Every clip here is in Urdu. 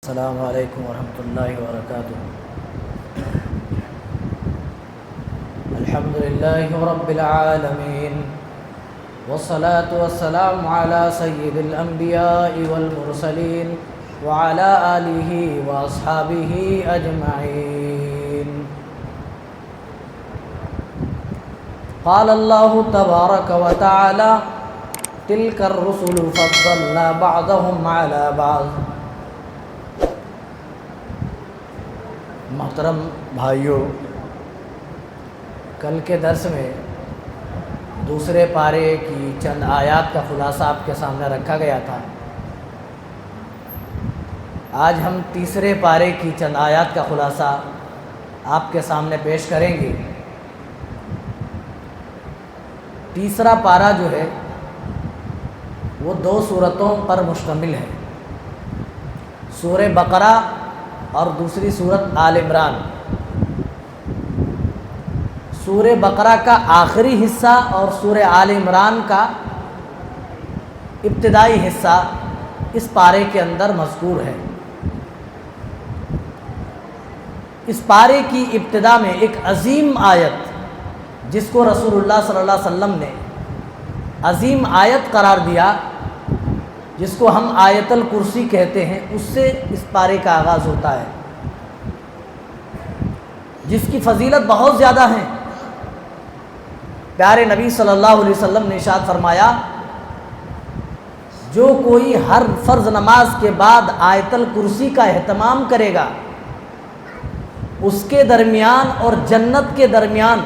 السلام علیکم ورحمۃ اللہ وبرکاتہ۔ الحمد للہ رب العالمین والصلاة والسلام علی سید الانبیاء والمرسلین وعلی آلہ واصحابہ اجمعین۔ قال اللہ تبارک وتعالی تلک الرسل فضلنا بعضهم علی بعض۔ محترم بھائیوں، کل کے درس میں دوسرے پارے کی چند آیات کا خلاصہ آپ کے سامنے رکھا گیا تھا۔ آج ہم تیسرے پارے کی چند آیات کا خلاصہ آپ کے سامنے پیش کریں گے۔ تیسرا پارہ جو ہے وہ دو صورتوں پر مشتمل ہے، سورہ بقرہ اور دوسری صورت آل عمران۔ سورہ بقرہ کا آخری حصہ اور سورہ آل عمران کا ابتدائی حصہ اس پارے کے اندر مذکور ہے۔ اس پارے کی ابتدا میں ایک عظیم آیت، جس کو رسول اللہ صلی اللہ علیہ وسلم نے عظیم آیت قرار دیا، جس کو ہم آیت الکرسی کہتے ہیں، اس سے اس پارے کا آغاز ہوتا ہے، جس کی فضیلت بہت زیادہ ہے۔ پیارے نبی صلی اللہ علیہ وسلم نے ارشاد فرمایا، جو کوئی ہر فرض نماز کے بعد آیت الکرسی کا اہتمام کرے گا، اس کے درمیان اور جنت کے درمیان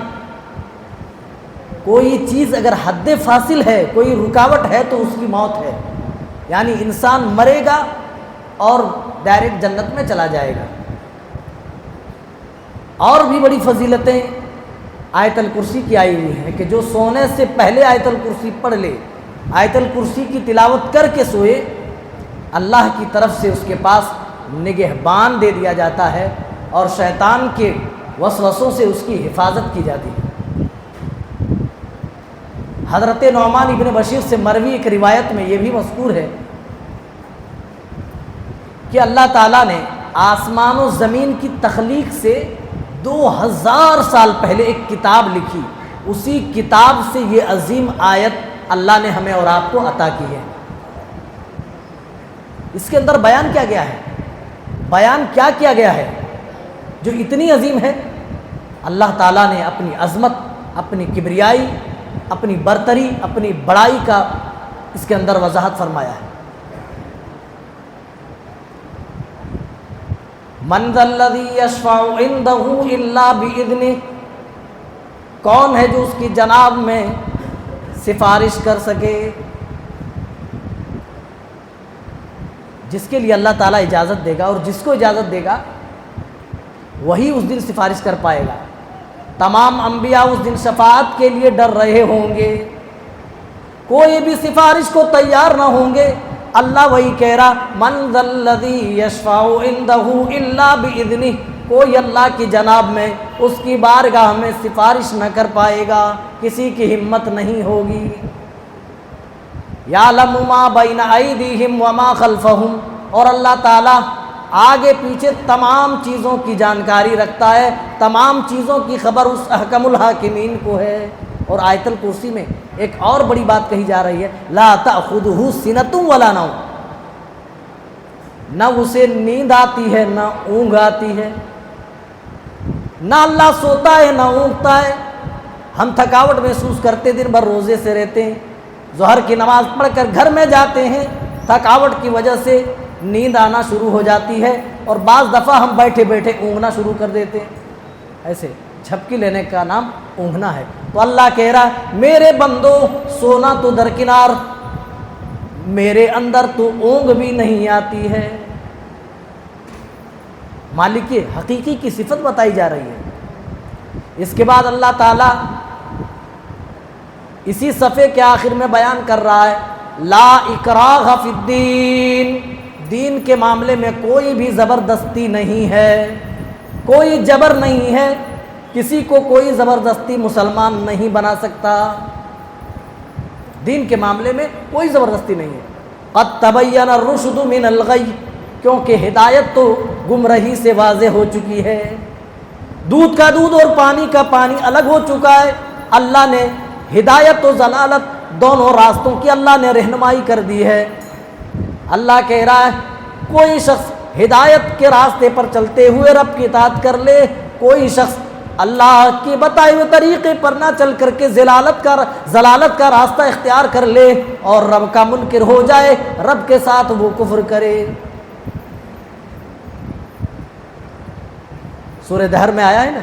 کوئی چیز اگر حد فاصل ہے، کوئی رکاوٹ ہے، تو اس کی موت ہے، یعنی انسان مرے گا اور ڈائریکٹ جنت میں چلا جائے گا۔ اور بھی بڑی فضیلتیں آیت الکرسی کی آئی ہوئی ہیں کہ جو سونے سے پہلے آیت الکرسی پڑھ لے، آیت الکرسی کی تلاوت کر کے سوئے، اللہ کی طرف سے اس کے پاس نگہبان دے دیا جاتا ہے اور شیطان کے وسوسوں سے اس کی حفاظت کی جاتی ہے۔ حضرت نعمان ابن بشیر سے مروی ایک روایت میں یہ بھی مذکور ہے کہ اللہ تعالیٰ نے آسمان و زمین کی تخلیق سے 2000 سال پہلے ایک کتاب لکھی، اسی کتاب سے یہ عظیم آیت اللہ نے ہمیں اور آپ کو عطا کی ہے۔ اس کے اندر بیان کیا گیا ہے، بیان کیا کیا گیا ہے جو اتنی عظیم ہے؟ اللہ تعالیٰ نے اپنی عظمت، اپنی کبریائی، اپنی برتری، اپنی بڑائی کا اس کے اندر وضاحت فرمایا ہے۔ من ذا الذی یشفع عندہ الا باذنہ، کون ہے جو اس کی جناب میں سفارش کر سکے؟ جس کے لیے اللہ تعالیٰ اجازت دے گا، اور جس کو اجازت دے گا وہی اس دن سفارش کر پائے گا۔ تمام انبیاء اس دن شفاعت کے لیے ڈر رہے ہوں گے، کوئی بھی سفارش کو تیار نہ ہوں گے۔ اللہ وہی کہہ رہا، من ذا الذی یشفع عندہ الا باذنہ، کوئی اللہ کی جناب میں، اس کی بارگاہ میں سفارش نہ کر پائے گا، کسی کی ہمت نہیں ہوگی۔ یعلم ما بین ایدیہم وما خلفہم، اور اللہ تعالیٰ آگے پیچھے تمام چیزوں کی جانکاری رکھتا ہے، تمام چیزوں کی خبر اس احکم الحاکمین کو ہے۔ اور آیت الکرسی میں ایک اور بڑی بات کہی جا رہی ہے، لا تأخذہ سنۃ ولا نوم، نہ اسے نیند آتی ہے نہ اونگ آتی ہے، نہ اللہ سوتا ہے نہ اونگتا ہے۔ ہم تھکاوٹ محسوس کرتے، دن بھر روزے سے رہتے ہیں، ظہر کی نماز پڑھ کر گھر میں جاتے ہیں، تھکاوٹ کی وجہ سے نیند آنا شروع ہو جاتی ہے، اور بعض دفعہ ہم بیٹھے بیٹھے اونگنا شروع کر دیتے ہیں۔ ایسے جھپکی لینے کا نام اونگنا ہے۔ تو اللہ کہہ رہا ہے، میرے بندو سونا تو درکنار، میرے اندر تو اونگ بھی نہیں آتی ہے۔ مالک حقیقی کی صفت بتائی جا رہی ہے۔ اس کے بعد اللہ تعالیٰ اسی صفحے کے آخر میں بیان کر رہا ہے، لا اکراہ فی الدین، دین کے معاملے میں کوئی بھی زبردستی نہیں ہے، کوئی جبر نہیں ہے، کسی کو کوئی زبردستی مسلمان نہیں بنا سکتا، دین کے معاملے میں کوئی زبردستی نہیں ہے۔ قد تبین الرشد من الغی، کیونکہ ہدایت تو گمراہی سے واضح ہو چکی ہے، دودھ کا دودھ اور پانی کا پانی الگ ہو چکا ہے۔ اللہ نے ہدایت و ضلالت دونوں راستوں کی اللہ نے رہنمائی کر دی ہے۔ اللہ کہہ رہا ہے کوئی شخص ہدایت کے راستے پر چلتے ہوئے رب کی اطاعت کر لے، کوئی شخص اللہ کے بتائے ہوئے طریقے پر نہ چل کر کے ضلالت کا راستہ اختیار کر لے اور رب کا منکر ہو جائے، رب کے ساتھ وہ کفر کرے۔ سورہ دہر میں آیا ہے نا،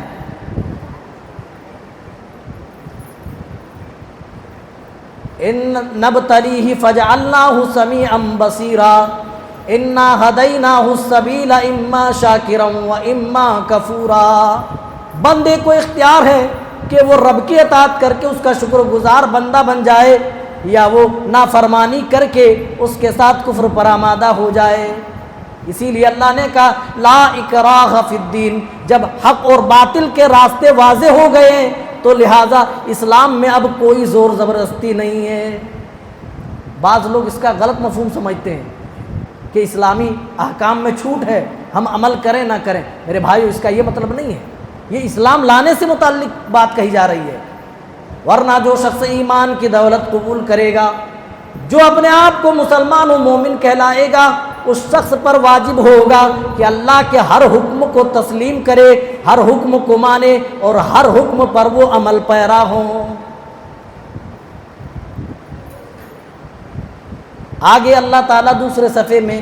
ان نبتلیہ فجعلناہ سمیعا بصیرا انا ہدیناہ السبیل اما شاکرا و اما کفورا۔ بندے کو اختیار ہے کہ وہ رب کی اطاعت کر کے اس کا شکر گزار بندہ بن جائے، یا وہ نافرمانی کر کے اس کے ساتھ کفر پر آمادہ ہو جائے۔ اسی لیے اللہ نے کہا لا اکراہ فی الدین، جب حق اور باطل کے راستے واضح ہو گئے ہیں تو لہٰذا اسلام میں اب کوئی زور زبردستی نہیں ہے۔ بعض لوگ اس کا غلط مفہوم سمجھتے ہیں کہ اسلامی احکام میں چھوٹ ہے، ہم عمل کریں نہ کریں۔ میرے بھائیو، اس کا یہ مطلب نہیں ہے، یہ اسلام لانے سے متعلق بات کہی جا رہی ہے۔ ورنہ جو شخص ایمان کی دولت قبول کرے گا، جو اپنے آپ کو مسلمان و مومن کہلائے گا، اس شخص پر واجب ہوگا کہ اللہ کے ہر حکم کو تسلیم کرے، ہر حکم کو مانے اور ہر حکم پر وہ عمل پیرا ہوں۔ آگے اللہ تعالیٰ دوسرے صفحے میں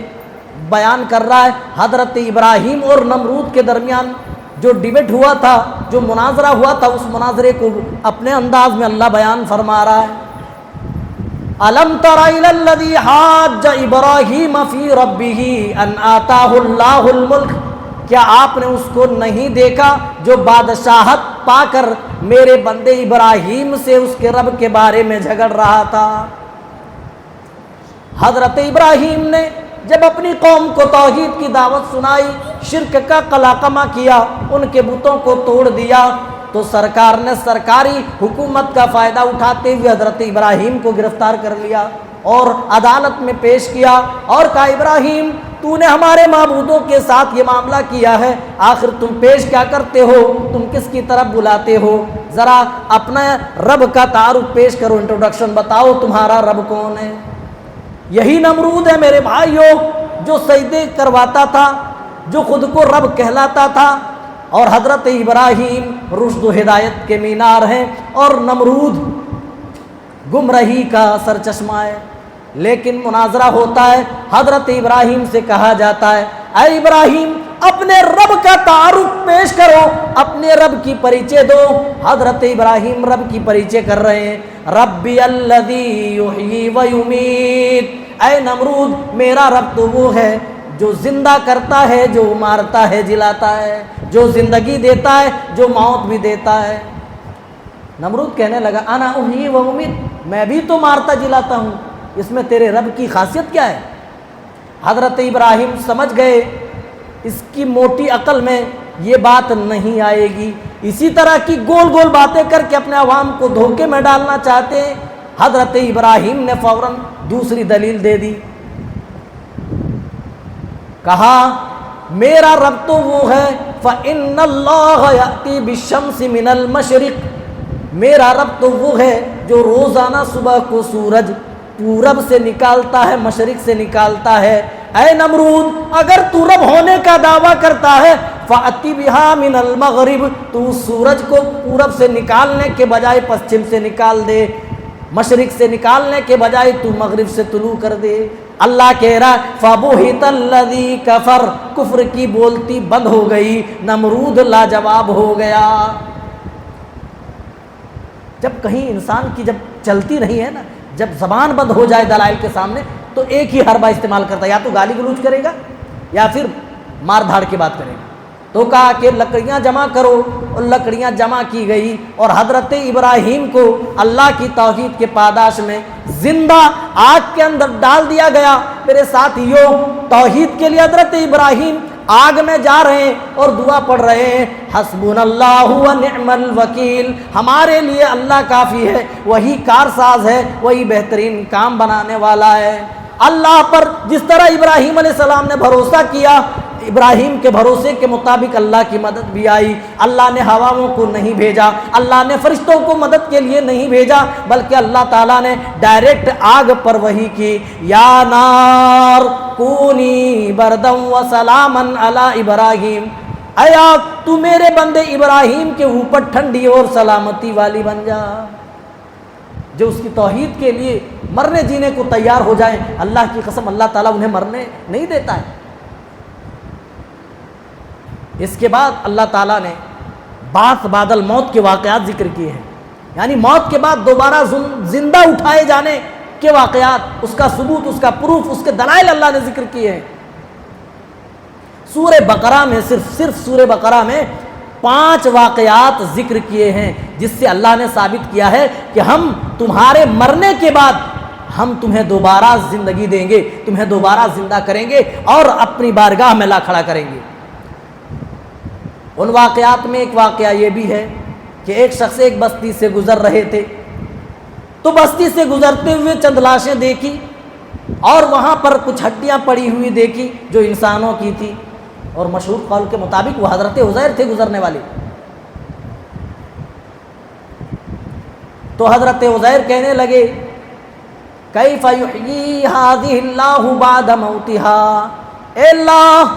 بیان کر رہا ہے حضرت ابراہیم اور نمرود کے درمیان جو ڈیبیٹ ہوا تھا، جو مناظرہ ہوا تھا، اس مناظرے کو اپنے انداز میں اللہ بیان فرما رہا ہے۔ الم تر الی الذی حاج ابراہیم فی ربہ ان آتاہ اللہ الملک، کیا آپ نے اس کو نہیں دیکھا جو بادشاہت پا کر میرے بندے ابراہیم سے اس کے رب کے بارے میں جھگڑ رہا تھا؟ حضرت ابراہیم نے جب اپنی قوم کو توحید کی دعوت سنائی، شرک کا قلاقمہ کیا، ان کے بتوں کو توڑ دیا، تو سرکار نے سرکاری حکومت کا فائدہ اٹھاتے ہوئے حضرت ابراہیم کو گرفتار کر لیا اور عدالت میں پیش کیا اور کہا ابراہیم تو نے ہمارے معبودوں کے ساتھ یہ معاملہ کیا ہے، آخر تم پیش کیا کرتے ہو، تم کس کی طرف بلاتے ہو؟ ذرا اپنا رب کا تعارف پیش کرو، انٹروڈکشن بتاؤ، تمہارا رب کون ہے؟ یہی نمرود ہے میرے بھائیوں، جو سجدے کرواتا تھا، جو خود کو رب کہلاتا تھا، اور حضرت ابراہیم رشد و ہدایت کے مینار ہیں اور نمرود گمراہی کا سرچشمہ ہے۔ لیکن مناظرہ ہوتا ہے، حضرت ابراہیم سے کہا جاتا ہے اے ابراہیم اپنے رب کا تعارف پیش کرو، اپنے رب کی پریچے دو۔ حضرت ابراہیم رب کی پریچے کر رہے ہیں، ربی الذی یحیی و یمیت، اے نمرود میرا رب تو وہ ہے جو زندہ کرتا ہے، جو مارتا ہے، جلاتا ہے، جو زندگی دیتا ہے، جو موت بھی دیتا ہے۔ نمرود کہنے لگا انا احیی و امیت، میں بھی تو مارتا جلاتا ہوں، اس میں تیرے رب کی خاصیت کیا ہے؟ حضرت ابراہیم سمجھ گئے اس کی موٹی عقل میں یہ بات نہیں آئے گی، اسی طرح کی گول گول باتیں کر کے اپنے عوام کو دھوکے میں ڈالنا چاہتے ہیں۔ حضرت ابراہیم نے فوراً دوسری دلیل دے دی، کہا میرا رب تو وہ ہے فَإِنَّ اللَّهَ يَأْتِي بِالشَّمْسِ مِنَ الْمَشْرِقِ، میرا رب تو وہ ہے جو روزانہ صبح کو سورج پورب سے نکالتا ہے، مشرق سے نکالتا ہے۔ اے نمرود اگر تو رب ہونے کا دعویٰ کرتا ہے فَأْتِ بِهَا مِنَ الْمَغْرِبِ، تو سورج کو پورب سے نکالنے کے بجائے پشچم سے نکال دے، مشرق سے نکالنے کے بجائے تو مغرب سے طلوع کر دے۔ اللہ کہہ رہا فَبُهِتَ الَّذِي كَفَرَ، کفر کی بولتی بند ہو گئی، نمرود لاجواب ہو گیا۔ جب کہیں انسان کی جب چلتی نہیں ہے نا، جب زبان بند ہو جائے دلائل کے سامنے، تو ایک ہی حربہ استعمال کرتا ہے، یا تو گالی گلوچ کرے گا یا پھر مار دھاڑ کی بات کرے گا۔ تو کہا کہ لکڑیاں جمع کرو، اور لکڑیاں جمع کی گئی اور حضرت ابراہیم کو اللہ کی توحید کے پاداش میں زندہ آگ کے اندر ڈال دیا گیا۔ میرے ساتھیوں، توحید کے لیے حضرت ابراہیم آگ میں جا رہے ہیں اور دعا پڑھ رہے ہیں حسبنا اللہ و نعم الوکیل، ہمارے لیے اللہ کافی ہے، وہی کارساز ہے، وہی بہترین کام بنانے والا ہے۔ اللہ پر جس طرح ابراہیم علیہ السلام نے بھروسہ کیا، ابراہیم کے بھروسے کے مطابق اللہ کی مدد بھی آئی۔ اللہ نے ہواؤں کو نہیں بھیجا، اللہ نے فرشتوں کو مدد کے لیے نہیں بھیجا، بلکہ اللہ تعالیٰ نے ڈائریکٹ آگ پر وحی کی، یا نار کونی بردم و سلامن علی ابراہیم، اے آگ تو میرے بندے ابراہیم کے اوپر ٹھنڈی اور سلامتی والی بن جا۔ جو اس کی توحید کے لیے مرنے جینے کو تیار ہو جائیں، اللہ کی قسم اللہ تعالیٰ انہیں مرنے نہیں دیتا ہے۔ اس کے بعد اللہ تعالیٰ نے بعث بعد الموت کے واقعات ذکر کیے ہیں، یعنی موت کے بعد دوبارہ زندہ اٹھائے جانے کے واقعات، اس کا ثبوت، اس کا پروف، اس کے دلائل اللہ نے ذکر کیے ہیں۔ سورہ بقرہ میں صرف سورہ بقرہ میں 5 واقعات ذکر کیے ہیں، جس سے اللہ نے ثابت کیا ہے کہ ہم تمہارے مرنے کے بعد ہم تمہیں دوبارہ زندگی دیں گے، تمہیں دوبارہ زندہ کریں گے اور اپنی بارگاہ میں لا کھڑا کریں گے۔ ان واقعات میں ایک واقعہ یہ بھی ہے کہ ایک شخص ایک بستی سے گزر رہے تھے، تو بستی سے گزرتے ہوئے چند لاشیں دیکھی اور وہاں پر کچھ ہڈیاں پڑی ہوئی دیکھی جو انسانوں کی تھی، اور مشہور قول کے مطابق وہ حضرت عزیر تھے گزرنے والے۔ تو حضرت عزیر کہنے لگے کیف یحیی ھذہ اللہ بعد موتہا، اے اللہ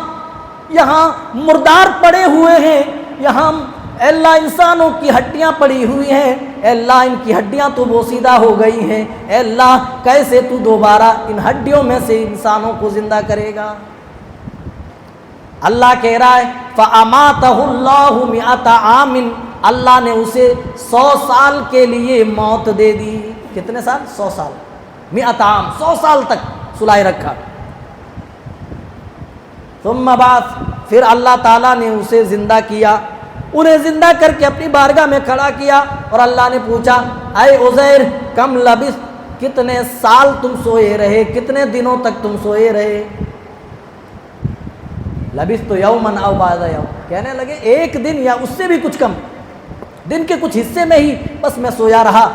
یہاں مردار پڑے ہوئے ہیں، یہاں اے اللہ انسانوں کی ہڈیاں پڑی ہوئی ہیں، اے اللہ ان کی ہڈیاں تو بوسیدہ ہو گئی ہیں، اے اللہ کیسے تو دوبارہ ان ہڈیوں میں سے انسانوں کو زندہ کرے گا؟ اللہ کہہ رہا ہے فَأَمَاتَهُ اللَّهُ مِئَةَ عَامٍ، اللہ نے اسے 100 سال کے لیے موت دے دی۔ کتنے سال؟ 100 سال، 100 عام، 100 سال تک سلائے رکھا۔ ثم بعث، پھر اللہ تعالیٰ نے اسے زندہ کیا، انہیں زندہ کر کے اپنی بارگاہ میں کھڑا کیا، اور اللہ نے پوچھا اے عزیر کم لبثت، کتنے سال تم سوئے رہے، کتنے دنوں تک تم سوئے رہے؟ لبثت یوما او بعض یوم، کہنے لگے ایک دن یا اس سے بھی کچھ کم، دن کے کچھ حصے میں ہی بس میں سویا رہا،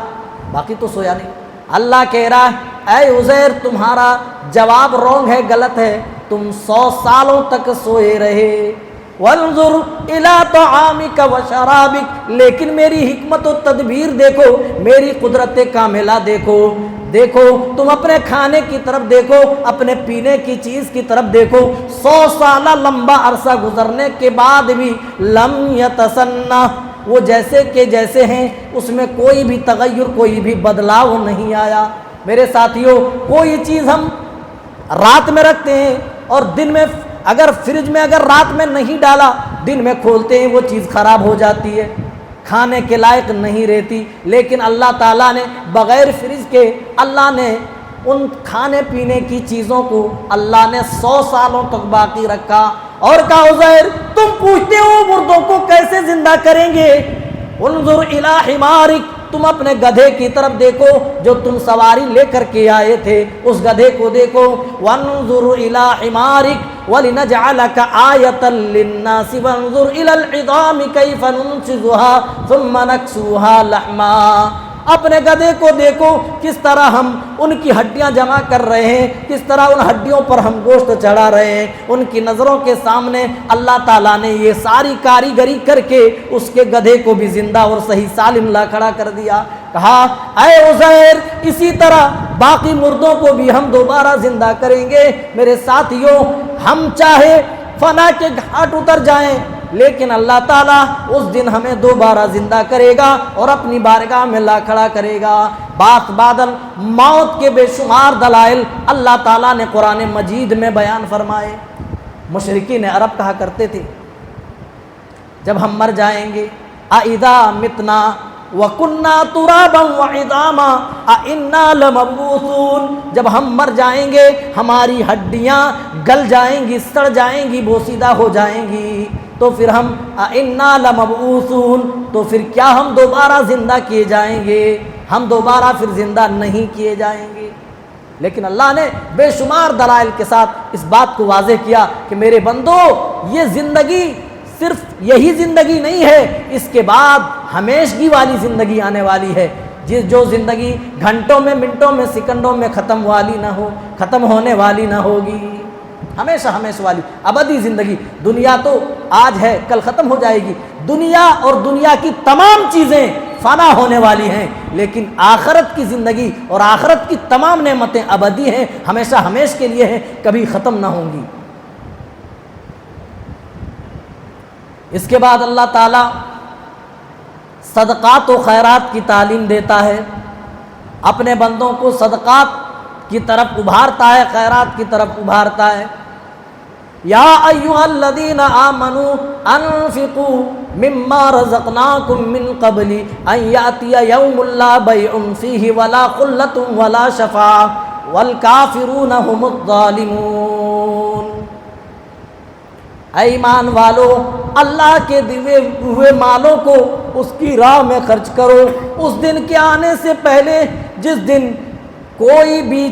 باقی تو سویا نہیں۔ اللہ کہہ رہا ہے اے عزیر تمہارا جواب رونگ ہے، غلط ہے، تم 100 سالوں تک سوئے رہے۔ وانظر الی طعامک وشرابک، لیکن میری حکمت و تدبیر دیکھو، میری قدرت کاملہ دیکھو، دیکھو تم اپنے کھانے کی طرف دیکھو، اپنے پینے کی چیز کی طرف دیکھو، 100 سالہ لمبا عرصہ گزرنے کے بعد بھی لم یتسنہ، وہ جیسے کہ جیسے ہیں، اس میں کوئی بھی تغیر، کوئی بھی بدلاؤ نہیں آیا۔ میرے ساتھیوں، کوئی چیز ہم رات میں رکھتے ہیں اور دن میں اگر فریج میں اگر رات میں نہیں ڈالا، دن میں کھولتے ہیں وہ چیز خراب ہو جاتی ہے، کھانے کے لائق نہیں رہتی، لیکن اللہ تعالیٰ نے بغیر فریج کے اللہ نے ان کھانے پینے کی چیزوں کو اللہ نے 100 سالوں تک باقی رکھا، اور کہا عزیر تم پوچھتے ہو مردوں کو کیسے زندہ کریں گے؟ انظر الی حمارک، تم اپنے گدھے کی طرف دیکھو جو تم سواری لے کر کے آئے تھے، اس گدھے کو دیکھو۔ وانظر الی حمارک ولنجعلک آیۃ للناس وانظر الی العظام کیف ننشزها ثم نکسوها لحما، اپنے گدھے کو دیکھو کس طرح ہم ان کی ہڈیاں جمع کر رہے ہیں، کس طرح ان ہڈیوں پر ہم گوشت چڑھا رہے ہیں۔ ان کی نظروں کے سامنے اللہ تعالیٰ نے یہ ساری کاریگری کر کے اس کے گدھے کو بھی زندہ اور صحیح سالم لا کھڑا کر دیا۔ کہا اے عزیر اسی طرح باقی مردوں کو بھی ہم دوبارہ زندہ کریں گے۔ میرے ساتھیوں، ہم چاہے فنا کے گھاٹ اتر جائیں، لیکن اللہ تعالیٰ اس دن ہمیں دوبارہ زندہ کرے گا اور اپنی بارگاہ میں لا کھڑا کرے گا۔ بعث بعد موت کے بے شمار دلائل اللہ تعالیٰ نے قرآن مجید میں بیان فرمائے۔ مشرکین عرب کہا کرتے تھے جب ہم مر جائیں گے اَإِذَا مِتْنَا وَكُنَّا تُرَابًا وَعِظَامًا أَإِنَّا لَمَبْعُوثُونَ، جب ہم مر جائیں گے ہماری ہڈیاں گل جائیں گی، سڑ جائیں گی، بوسیدہ ہو جائیں گی، تو پھر ہم اِنَّا لَمَبْعُوثُونَ، تو پھر کیا ہم دوبارہ زندہ کیے جائیں گے؟ ہم دوبارہ پھر زندہ نہیں کیے جائیں گے۔ لیکن اللہ نے بے شمار دلائل کے ساتھ اس بات کو واضح کیا کہ میرے بندو یہ زندگی صرف یہی زندگی نہیں ہے، اس کے بعد ہمیشگی والی زندگی آنے والی ہے۔ جو زندگی گھنٹوں میں، منٹوں میں، سیکنڈوں میں ختم والی نہ ہو، ختم ہونے والی نہ ہوگی، ہمیشہ ہمیشہ والی ابدی زندگی۔ دنیا تو آج ہے، کل ختم ہو جائے گی، دنیا اور دنیا کی تمام چیزیں فنا ہونے والی ہیں، لیکن آخرت کی زندگی اور آخرت کی تمام نعمتیں ابدی ہیں، ہمیشہ ہمیشہ کے لیے ہیں، کبھی ختم نہ ہوں گی۔ اس کے بعد اللہ تعالیٰ صدقات و خیرات کی تعلیم دیتا ہے، اپنے بندوں کو صدقات کی طرف ابھارتا ہے، خیرات کی طرف ابھارتا ہے۔ یا ایھا الذین آمنوا انفقوا مما رزقناکم من قبل ان یأتی یوم لا بیع فیہ ولا خلۃ ولا شفاعۃ والکافرون ھم الظالمون۔ اے ایمان والو، اللہ کے دیے ہوئے مالوں کو اس کی راہ میں خرچ کرو، اس دن کے آنے سے پہلے جس دن کوئی بھی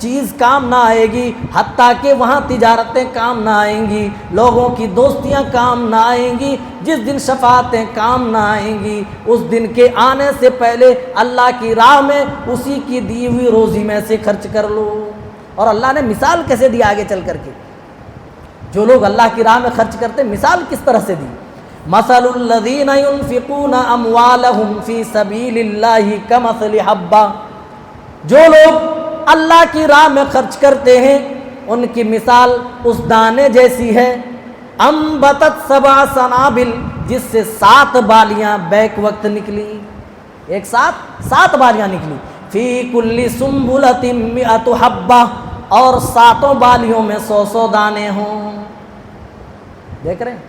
چیز کام نہ آئے گی، حتیٰ کہ وہاں تجارتیں کام نہ آئیں گی، لوگوں کی دوستیاں کام نہ آئیں گی، جس دن شفاعتیں کام نہ آئیں گی، اس دن کے آنے سے پہلے اللہ کی راہ میں اسی کی دی ہوئی روزی میں سے خرچ کر لو۔ اور اللہ نے مثال کیسے دی آگے چل کر کے، جو لوگ اللہ کی راہ میں خرچ کرتے، مثال کس طرح سے دی؟ مثل الذین ينفقون اموالهم فی سبیل اللہ کمثل حبہ، جو لوگ اللہ کی راہ میں خرچ کرتے ہیں ان کی مثال اس دانے جیسی ہے، انبتت 7 سنابل، جس سے 7 بالیاں بیک وقت نکلی، ایک ساتھ 7 بالیاں نکلی، فی کل سنبلۃ 100 حبہ، اور 7 بالیوں میں 100 دانے ہوں۔ دیکھ رہے ہیں،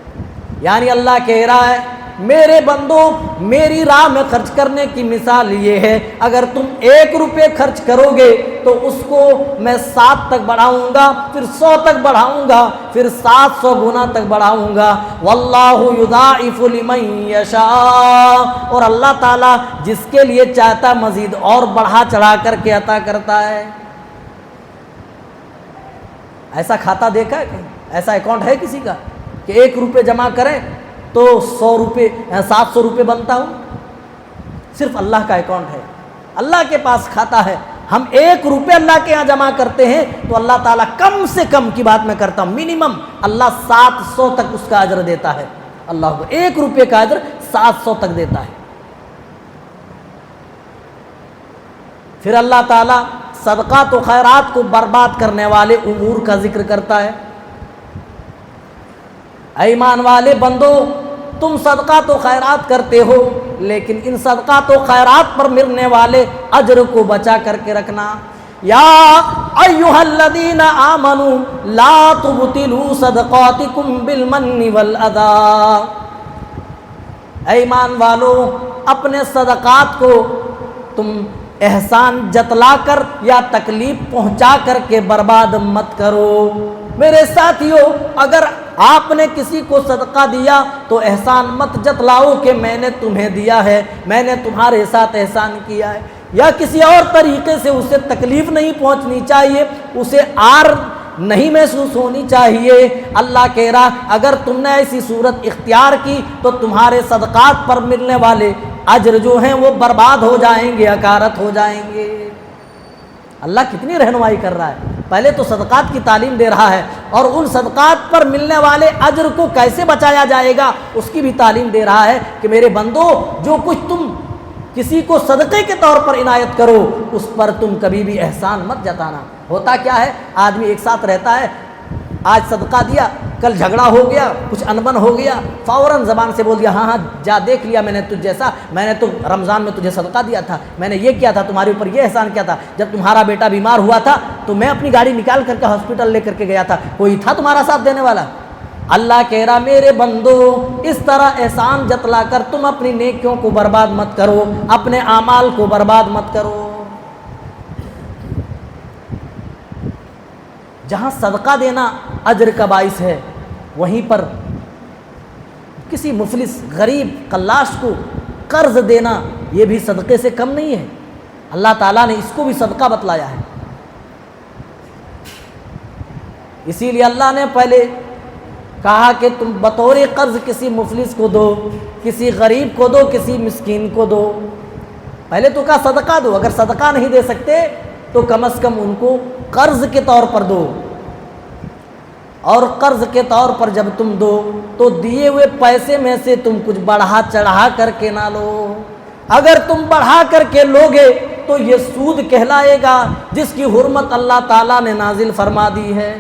یعنی اللہ کہہ رہا ہے میرے بندو، میری راہ میں خرچ کرنے کی مثال یہ ہے، اگر تم 1 روپے خرچ کرو گے تو اس کو میں 7 تک بڑھاؤں گا، پھر 100 تک بڑھاؤں گا، پھر 700 گنا تک بڑھاؤں گا۔ واللہ یضاعف لمن یشاء، اور اللہ تعالیٰ جس کے لیے چاہتا مزید اور بڑھا چڑھا کر کے عطا کرتا ہے۔ ایسا کھاتا دیکھا ہے کہیں؟ ایسا اکاؤنٹ ہے کسی کا کہ 1 روپے جمع کریں تو 100 روپے 700 روپے بنتا ہو؟ صرف اللہ کا اکاؤنٹ ہے، اللہ کے پاس کھاتا ہے۔ ہم 1 روپے اللہ کے ہاں جمع کرتے ہیں تو اللہ تعالیٰ کم سے کم کی بات میں کرتا ہوں، منیمم اللہ 700 تک اس کا اجر دیتا ہے۔ اللہ کو 1 روپے کا اجر 700 تک دیتا ہے۔ پھر اللہ تعالیٰ صدقات و خیرات کو برباد کرنے والے امور کا ذکر کرتا ہے۔ اے ایمان والے بندو، تم صدقات و خیرات کرتے ہو، لیکن ان صدقات و خیرات پر ملنے والے اجر کو بچا کر کے رکھنا۔ یا ایھا الذین آمنوا لا تبطلوا صدقاتکم بالمن والاذی، اے ایمان والو، اپنے صدقات کو تم احسان جتلا کر یا تکلیف پہنچا کر کے برباد مت کرو۔ میرے ساتھیو، اگر آپ نے کسی کو صدقہ دیا تو احسان مت جتلاؤ کہ میں نے تمہیں دیا ہے، میں نے تمہارے ساتھ احسان کیا ہے، یا کسی اور طریقے سے اسے تکلیف نہیں پہنچنی چاہیے، اسے آر نہیں محسوس ہونی چاہیے۔ اللہ کہہ رہا اگر تم نے ایسی صورت اختیار کی تو تمہارے صدقات پر ملنے والے اجر جو ہیں وہ برباد ہو جائیں گے، اکارت ہو جائیں گے۔ اللہ کتنی رہنمائی کر رہا ہے، پہلے تو صدقات کی تعلیم دے رہا ہے، اور ان صدقات پر ملنے والے اجر کو کیسے بچایا جائے گا اس کی بھی تعلیم دے رہا ہے کہ میرے بندو، جو کچھ تم کسی کو صدقے کے طور پر عنایت کرو اس پر تم کبھی بھی احسان مت جتانا۔ ہوتا کیا ہے، آدمی ایک ساتھ رہتا ہے، آج صدقہ دیا، کل جھگڑا ہو گیا، کچھ انبن ہو گیا، فوراً زبان سے بول دیا ہاں جا دیکھ لیا میں نے تجھ جیسا، میں نے تو رمضان میں تجھے صدقہ دیا تھا، میں نے یہ کیا تھا، تمہارے اوپر یہ احسان کیا تھا، جب تمہارا بیٹا بیمار ہوا تھا تو میں اپنی گاڑی نکال کر کے ہاسپٹل لے کر کے گیا تھا، کوئی تھا تمہارا ساتھ دینے والا؟ اللہ کہہ رہا میرے بندو، اس طرح احسان جتلا کر تم اپنی نیکیوں کو برباد مت کرو، اپنے اعمال کو برباد مت کرو۔ جہاں صدقہ دینا اجر کا باعث ہے، وہیں پر کسی مفلس غریب قلاش کو قرض دینا یہ بھی صدقے سے کم نہیں ہے۔ اللہ تعالیٰ نے اس کو بھی صدقہ بتلایا ہے۔ اسی لیے اللہ نے پہلے کہا کہ تم بطور قرض کسی مفلس کو دو، کسی غریب کو دو، کسی مسکین کو دو۔ پہلے تو کہا صدقہ دو، اگر صدقہ نہیں دے سکتے تو کم از کم ان کو قرض کے طور پر دو، اور قرض کے طور پر جب تم دو تو دیے ہوئے پیسے میں سے تم کچھ بڑھا چڑھا کر کے نہ لو، اگر تم بڑھا کر کے لوگے تو یہ سود کہلائے گا جس کی حرمت اللہ تعالیٰ نے نازل فرما دی ہے۔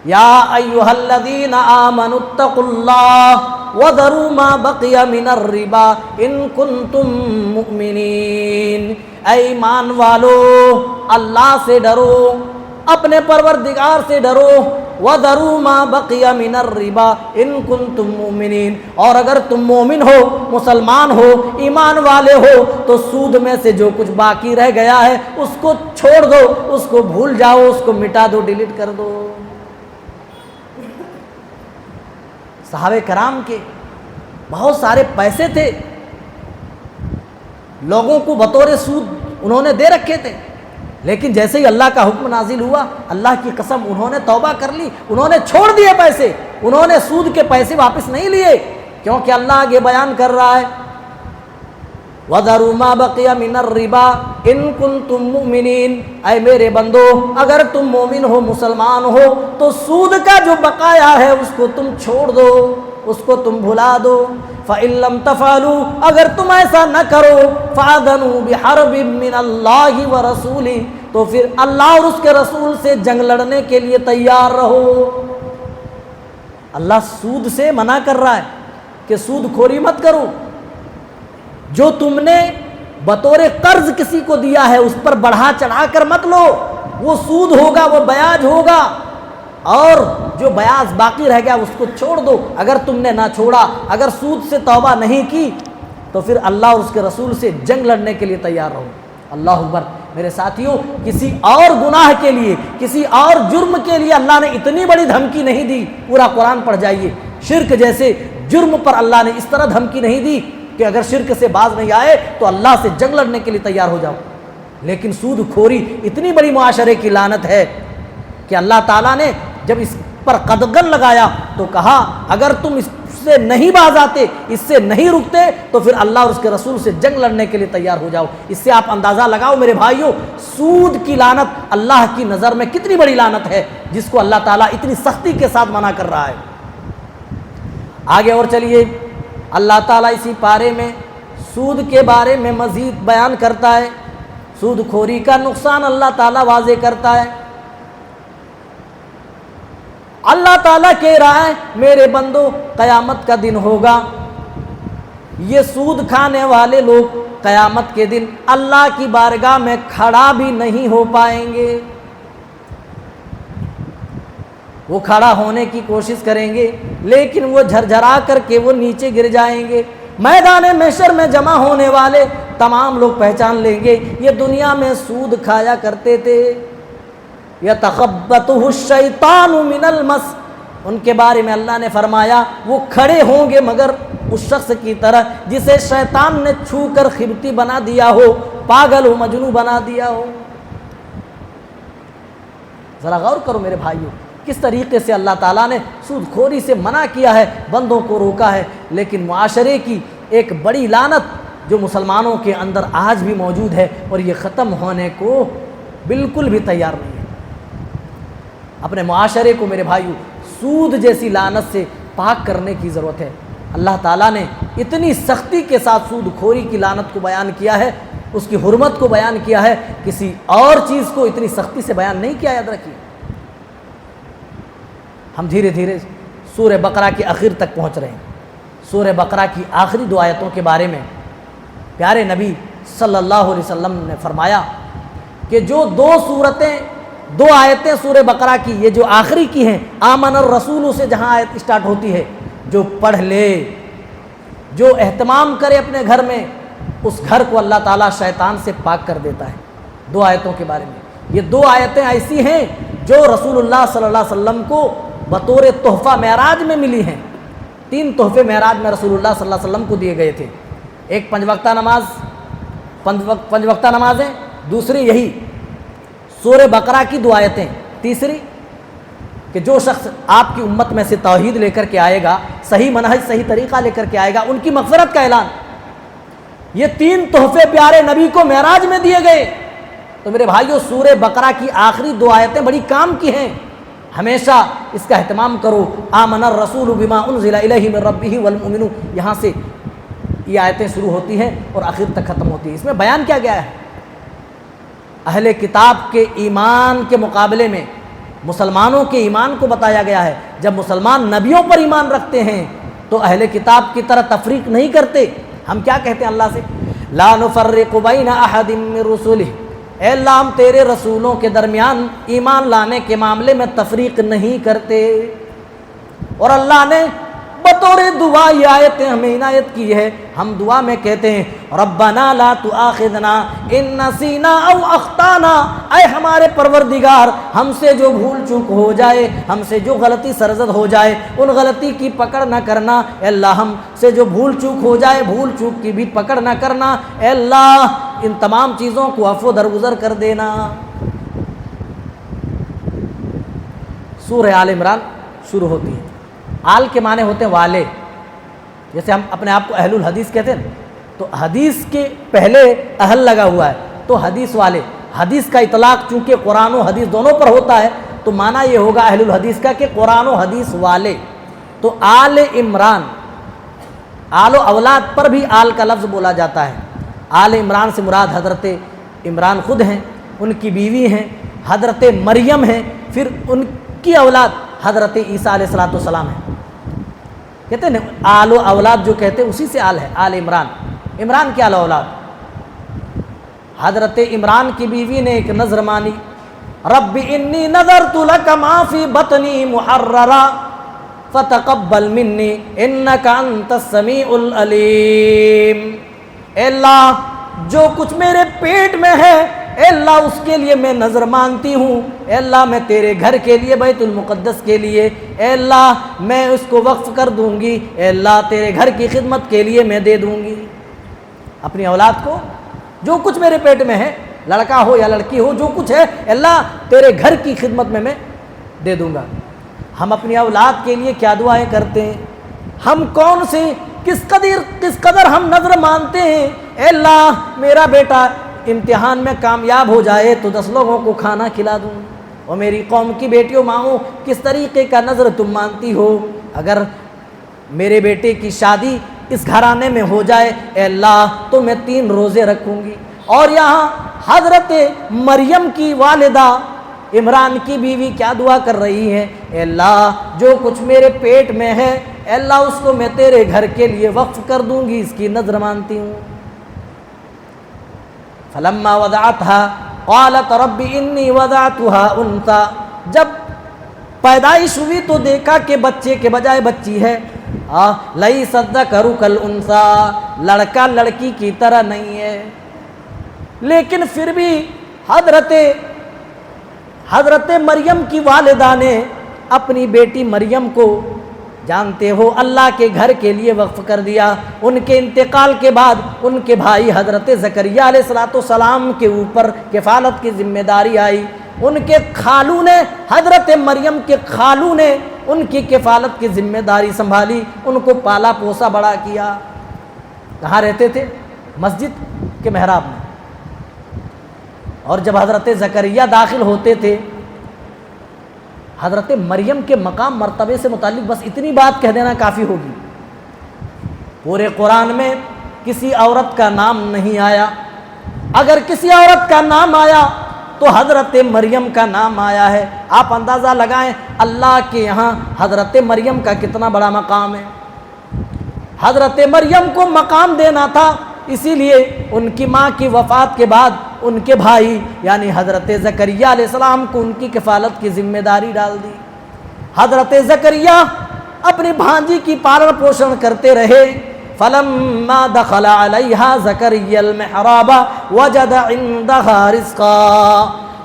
یا ایھا الذین آمنوا اتقوا اللہ وذروا ما بقی من الربا ان کنتم مؤمنین، اے ایمان والو اللہ سے ڈرو، اپنے پروردگار سے ڈرو، وذروا ما بقی من الربا ان کنتم مؤمنین، اور اگر تم مومن ہو، مسلمان ہو، ایمان والے ہو تو سود میں سے جو کچھ باقی رہ گیا ہے اس کو چھوڑ دو، اس کو بھول جاؤ، اس کو مٹا دو، ڈیلیٹ کر دو۔ صحابہ کرام کے بہت سارے پیسے تھے، لوگوں کو بطور سود انہوں نے دے رکھے تھے، لیکن جیسے ہی اللہ کا حکم نازل ہوا، اللہ کی قسم انہوں نے توبہ کر لی، انہوں نے چھوڑ دیے پیسے، انہوں نے سود کے پیسے واپس نہیں لیے، کیونکہ اللہ آگے بیان کر رہا ہے وَذَرُوا مَا بَقِيَ مِنَ الرِّبَا إِن كُنتُم مُؤْمِنِينَ، اے میرے بندو اگر تم مومن ہو، مسلمان ہو تو سود کا جو بقایا ہے اس کو تم چھوڑ دو، اس کو تم بھلا دو۔ فَإِن لَّمْ تَفْعَلُوا، اگر تم ایسا نہ کرو، فَأَذَنُوا بِحَرْبٍ مِّنَ اللَّهِ وَرَسُولِهِ، تو پھر اللہ اور اس کے رسول سے جنگ لڑنے کے لیے تیار رہو۔ اللہ سود سے منع کر رہا ہے کہ سود خوری مت کرو، جو تم نے بطور قرض کسی کو دیا ہے اس پر بڑھا چڑھا کر مت لو، وہ سود ہوگا، وہ بیاج ہوگا، اور جو بیاج باقی رہ گیا اس کو چھوڑ دو۔ اگر تم نے نہ چھوڑا، اگر سود سے توبہ نہیں کی تو پھر اللہ اور اس کے رسول سے جنگ لڑنے کے لیے تیار رہو۔ اللہ اکبر۔ میرے ساتھیوں، کسی اور گناہ کے لیے، کسی اور جرم کے لیے اللہ نے اتنی بڑی دھمکی نہیں دی۔ پورا قرآن پڑھ جائیے، شرک جیسے جرم پر اللہ نے اس طرح دھمکی نہیں دی کہ اگر شرک سے باز نہیں آئے تو اللہ سے جنگ لڑنے کے لیے تیار ہو جاؤ، لیکن سود خوری اتنی بڑی معاشرے کی لعنت ہے کہ اللہ تعالیٰ نے جب اس پر قدغن لگایا تو کہا اگر تم اس سے نہیں باز آتے، اس سے نہیں رکتے تو پھر اللہ اور اس کے رسول سے جنگ لڑنے کے لیے تیار ہو جاؤ۔ اس سے آپ اندازہ لگاؤ میرے بھائیوں، سود کی لعنت اللہ کی نظر میں کتنی بڑی لعنت ہے جس کو اللہ تعالیٰ اتنی سختی کے ساتھ منع کر رہا ہے۔ آگے اور چلیے، اللہ تعالیٰ اسی پارے میں سود کے بارے میں مزید بیان کرتا ہے، سود خوری کا نقصان اللہ تعالیٰ واضح کرتا ہے۔ اللہ تعالیٰ کہہ رہا ہے میرے بندو قیامت کا دن ہوگا، یہ سود کھانے والے لوگ قیامت کے دن اللہ کی بارگاہ میں کھڑا بھی نہیں ہو پائیں گے۔ وہ کھڑا ہونے کی کوشش کریں گے لیکن وہ جھرجھرا کر کے وہ نیچے گر جائیں گے۔ میدان محشر میں جمع ہونے والے تمام لوگ پہچان لیں گے یہ دنیا میں سود کھایا کرتے تھے۔ یتخبطہ الشیطان من المس، ان کے بارے میں اللہ نے فرمایا وہ کھڑے ہوں گے مگر اس شخص کی طرح جسے شیطان نے چھو کر خبتی بنا دیا ہو، پاگل ہو، مجنون بنا دیا ہو۔ ذرا غور کرو میرے بھائیوں، کس طریقے سے اللہ تعالیٰ نے سود خوری سے منع کیا ہے، بندوں کو روکا ہے، لیکن معاشرے کی ایک بڑی لعنت جو مسلمانوں کے اندر آج بھی موجود ہے اور یہ ختم ہونے کو بالکل بھی تیار نہیں ہے۔ اپنے معاشرے کو میرے بھائیوں سود جیسی لعنت سے پاک کرنے کی ضرورت ہے۔ اللہ تعالیٰ نے اتنی سختی کے ساتھ سود خوری کی لعنت کو بیان کیا ہے، اس کی حرمت کو بیان کیا ہے، کسی اور چیز کو اتنی سختی سے بیان نہیں کیا، یاد رکھیے۔ ہم دھیرے دھیرے سورہ بقرہ کے آخر تک پہنچ رہے ہیں۔ سورہ بقرہ کی آخری 2 آیتوں کے بارے میں پیارے نبی صلی اللہ علیہ وسلم نے فرمایا کہ جو 2 آیتیں سورہ بقرہ کی، یہ جو آخری کی ہیں، آمن الرسول سے جہاں آیت اسٹارٹ ہوتی ہے، جو پڑھ لے، جو اہتمام کرے اپنے گھر میں، اس گھر کو اللہ تعالیٰ شیطان سے پاک کر دیتا ہے۔ 2 آیتوں کے بارے میں یہ 2 آیتیں ایسی ہیں جو رسول اللہ صلی اللہ علیہ وسلم کو بطور تحفہ معراج میں ملی ہیں۔ 3 تحفے معراج میں رسول اللہ صلی اللہ علیہ وسلم کو دیے گئے تھے، ایک 5 وقتہ نماز، 5 وقتہ نمازیں، دوسری یہی سورہ بقرہ کی 2 آیتیں، تیسری کہ جو شخص آپ کی امت میں سے توحید لے کر کے آئے گا، صحیح منہج، صحیح طریقہ لے کر کے آئے گا، ان کی مغفرت کا اعلان۔ یہ 3 تحفے پیارے نبی کو معراج میں دیے گئے۔ تو میرے بھائیوں سورہ بقرہ کی آخری 2 آیتیں بڑی کام کی ہیں، ہمیشہ اس کا اہتمام کرو۔ آمن الرسول بما انزل الیہ من ربہ والمؤمنون، یہاں سے یہ آیتیں شروع ہوتی ہیں اور آخر تک ختم ہوتی ہیں۔ اس میں بیان کیا گیا ہے؟ اہل کتاب کے ایمان کے مقابلے میں مسلمانوں کے ایمان کو بتایا گیا ہے۔ جب مسلمان نبیوں پر ایمان رکھتے ہیں تو اہل کتاب کی طرح تفریق نہیں کرتے۔ ہم کیا کہتے ہیں اللہ سے؟ لا نفرق بین احد من رسلہ، اے اللہ ہم تیرے رسولوں کے درمیان ایمان لانے کے معاملے میں تفریق نہیں کرتے۔ اور اللہ نے بطور دعا یہ آیتیں ہمیں عنایت کی ہے۔ ہم دعا میں کہتے ہیں ربنا لا تؤاخذنا ان نسینا او اخطانا، اے ہمارے پروردگار ہم سے جو بھول چوک ہو جائے، ہم سے جو غلطی سرزد ہو جائے، ان غلطی کی پکڑ نہ کرنا۔ اے اللہ ہم سے جو بھول چوک ہو جائے، بھول چوک کی بھی پکڑ نہ کرنا۔ اے اللہ ان تمام چیزوں کو عفو درگزر کر دینا۔ سورہ آل عمران شروع ہوتی ہے۔ آل کے معنی ہوتے ہیں والے، جیسے ہم اپنے آپ کو اہل الحدیث کہتے ہیں، تو حدیث کے پہلے اہل لگا ہوا ہے تو حدیث والے۔ حدیث کا اطلاق چونکہ قرآن و حدیث دونوں پر ہوتا ہے تو معنی یہ ہوگا اہل الحدیث کا کہ قرآن و حدیث والے۔ تو آل عمران، آل و اولاد پر بھی آل کا لفظ بولا جاتا ہے۔ آل عمران سے مراد حضرت عمران خود ہیں، ان کی بیوی ہیں، حضرت مریم ہیں، پھر ان کی اولاد حضرت عیسیٰ علیہ السلام ہیں۔ کہتے ہیں آل و اولاد جو کہتے ہیں اسی سے آل ہے، آل عمران۔ عمران کی آل و اولاد۔ حضرت عمران کی بیوی نے ایک نظر مانی، رب انی نذرت لک ما فی بطنی محررا فتقبل منی انک انت السمیع العلیم۔ اے اللہ جو کچھ میرے پیٹ میں ہے، اے اللہ اس کے لیے میں نظر مانتی ہوں۔ اے اللہ میں تیرے گھر کے لیے، بیت المقدس کے لیے، اے اللہ میں اس کو وقف کر دوں گی۔ اے اللہ تیرے گھر کی خدمت کے لیے میں دے دوں گی اپنی اولاد کو، جو کچھ میرے پیٹ میں ہے، لڑکا ہو یا لڑکی ہو، جو کچھ ہے اے اللہ تیرے گھر کی خدمت میں دے دوں گا۔ ہم اپنی اولاد کے لیے کیا دعائیں کرتے ہیں؟ ہم کون سے کس قدر ہم نظر مانتے ہیں؟ اے اللہ میرا بیٹا امتحان میں کامیاب ہو جائے تو 10 لوگوں کو کھانا کھلا دوں، اور میری قوم کی بیٹیوں ماؤں کس طریقے کا نظر تم مانتی ہو؟ اگر میرے بیٹے کی شادی اس گھرانے میں ہو جائے اے اللہ تو میں 3 روزے رکھوں گی۔ اور یہاں حضرت مریم کی والدہ عمران کی بیوی کیا دعا کر رہی ہے؟ اے اللہ جو کچھ میرے پیٹ میں ہے اے اللہ اس کو میں تیرے گھر کے لیے وقف کر دوں گی، اس کی نظر مانتی ہوں۔ فلما وضعتها قالت رب انی وضعتها انثى، جب پیدائش ہوئی تو دیکھا کہ بچے کے بجائے بچی ہے۔ لیس الذکر کالانثى، لڑکا لڑکی کی طرح نہیں ہے۔ لیکن پھر بھی حضرت مریم کی والدہ نے اپنی بیٹی مریم کو جانتے ہو اللہ کے گھر کے لیے وقف کر دیا۔ ان کے انتقال کے بعد ان کے بھائی حضرت زکریا علیہ السلام کے اوپر کفالت کی ذمہ داری آئی۔ ان کے خالو نے، حضرت مریم کے خالو نے ان کی کفالت کی ذمہ داری سنبھالی، ان کو پالا پوسا بڑا کیا۔ کہاں رہتے تھے؟ مسجد کے محراب میں۔ اور جب حضرت زکریا داخل ہوتے تھے، حضرت مریم کے مقام مرتبے سے متعلق بس اتنی بات کہہ دینا کافی ہوگی، پورے قرآن میں کسی عورت کا نام نہیں آیا۔ اگر کسی عورت کا نام آیا تو حضرت مریم کا نام آیا ہے۔ آپ اندازہ لگائیں اللہ کے یہاں حضرت مریم کا کتنا بڑا مقام ہے۔ حضرت مریم کو مقام دینا تھا، اسی لیے ان کی ماں کی وفات کے بعد ان کے بھائی یعنی حضرت زکریا علیہ السلام کو ان کی کفالت کی ذمہ داری ڈال دی۔ حضرت زکریا اپنی بھانجی کی پالن پوشن کرتے رہے۔ فلما دخل علیہا زکریا المحراب وجد عندها رزقا،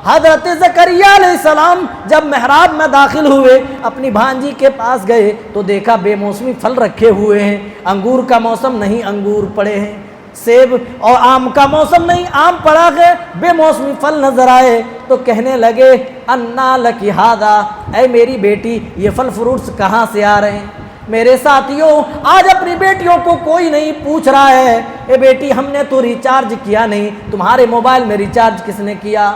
حضرت زکریا علیہ السلام جب محراب میں داخل ہوئے، اپنی بھانجی کے پاس گئے تو دیکھا بے موسمی پھل رکھے ہوئے ہیں۔ انگور کا موسم نہیں، انگور پڑے ہیں، سیب اور آم کا موسم نہیں، آم پڑا ہے، بے موسمی پھل نظر آئے تو کہنے لگے انا لکی ھذا، اے میری بیٹی یہ پھل فروٹس کہاں سے آ رہے ہیں؟ میرے ساتھیوں، آج اپنی بیٹیوں کو کوئی نہیں پوچھ رہا ہے اے بیٹی ہم نے تو ریچارج کیا نہیں، تمہارے موبائل میں ریچارج کس نے کیا؟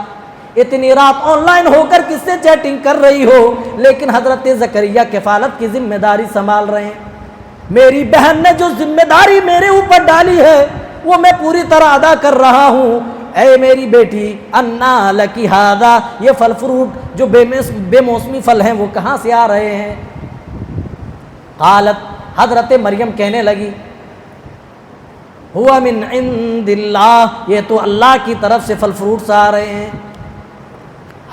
اتنی رات آن لائن ہو کر کس سے چیٹنگ کر رہی ہو؟ لیکن حضرت زکریا کفالت کی ذمہ داری سنبھال رہے ہیں۔ میری بہن نے جو ذمہ داری میرے اوپر ڈالی ہے وہ میں پوری طرح ادا کر رہا ہوں۔ اے میری بیٹی انا لکی ھذا، یہ پھل فروٹ جو بے موسمی پھل ہیں وہ کہاں سے آ رہے ہیں؟ قالت، حضرت مریم کہنے لگی ہوا من عند اللہ، یہ تو اللہ کی طرف سے پھل فروٹس آ رہے ہیں۔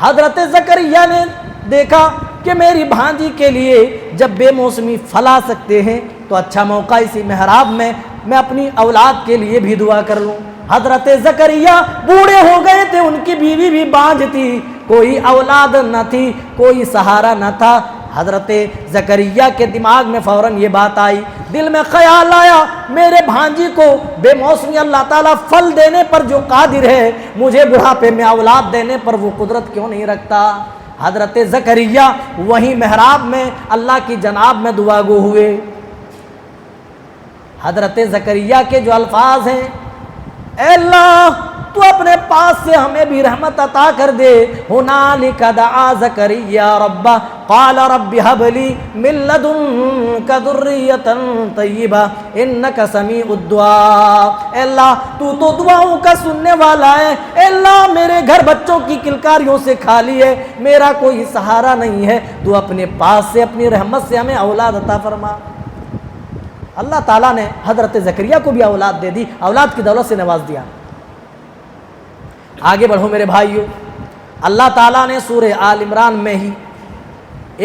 حضرت زکریا نے دیکھا کہ میری بھانجی کے لیے جب بے موسمی پھل آ سکتے ہیں تو اچھا موقع اسی محراب میں اپنی اولاد کے لیے بھی دعا کر لوں۔ حضرت زکریا بوڑھے ہو گئے تھے، ان کی بیوی بھی بانجھ تھی، کوئی اولاد نہ تھی، کوئی سہارا نہ تھا۔ حضرت زکریا کے دماغ میں فوراً یہ بات آئی، دل میں خیال آیا میرے بھانجی کو بے موسمی اللہ تعالیٰ پھل دینے پر جو قادر ہے، مجھے بڑھاپے میں اولاد دینے پر وہ قدرت کیوں نہیں رکھتا؟ حضرت زکریا وہیں محراب میں اللہ کی جناب میں دعا گو ہوئے۔ حضرت زکریا کے جو الفاظ ہیں، اے اللہ تو اپنے پاس سے ہمیں بھی رحمت عطا کر دے۔ ہنالک دعا زکریا ربہ قال رب ہب لی من لدنک ذریۃ طیبہ انک سمیع الدعاء۔ اے اللہ تو دعاؤں کا سننے والا ہے، اے اللہ میرے گھر بچوں کی کلکاریوں سے خالی ہے، میرا کوئی سہارا نہیں ہے، تو اپنے پاس سے اپنی رحمت سے ہمیں اولاد عطا فرما۔ اللہ تعالیٰ نے حضرت زکریا کو بھی اولاد دے دی، اولاد کی دولت سے نواز دیا۔ آگے بڑھو میرے بھائیو، اللہ تعالیٰ نے سورہ آل عمران میں ہی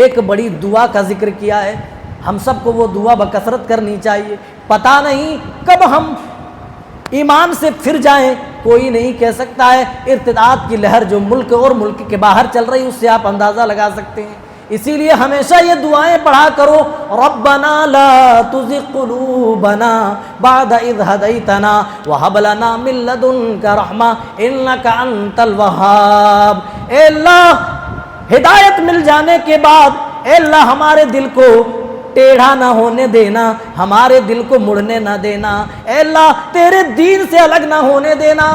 ایک بڑی دعا کا ذکر کیا ہے، ہم سب کو وہ دعا بکثرت کرنی چاہیے۔ پتہ نہیں کب ہم ایمان سے پھر جائیں، کوئی نہیں کہہ سکتا ہے۔ ارتداد کی لہر جو ملک اور ملک کے باہر چل رہی اس سے آپ اندازہ لگا سکتے ہیں۔ اسی لیے ہمیشہ یہ دعائیں پڑھا کرو، ربنا لا تزغ قلوبنا بعد اذ ہدیتنا وہب لنا من لدنک رحمہ انک انت الوہاب۔ اے اللہ ہدایت مل جانے کے بعد، اے اللہ ہمارے دل کو ٹیڑھا نہ ہونے دینا، ہمارے دل کو مڑنے نہ دینا، اے اللہ تیرے دین سے الگ نہ ہونے دینا۔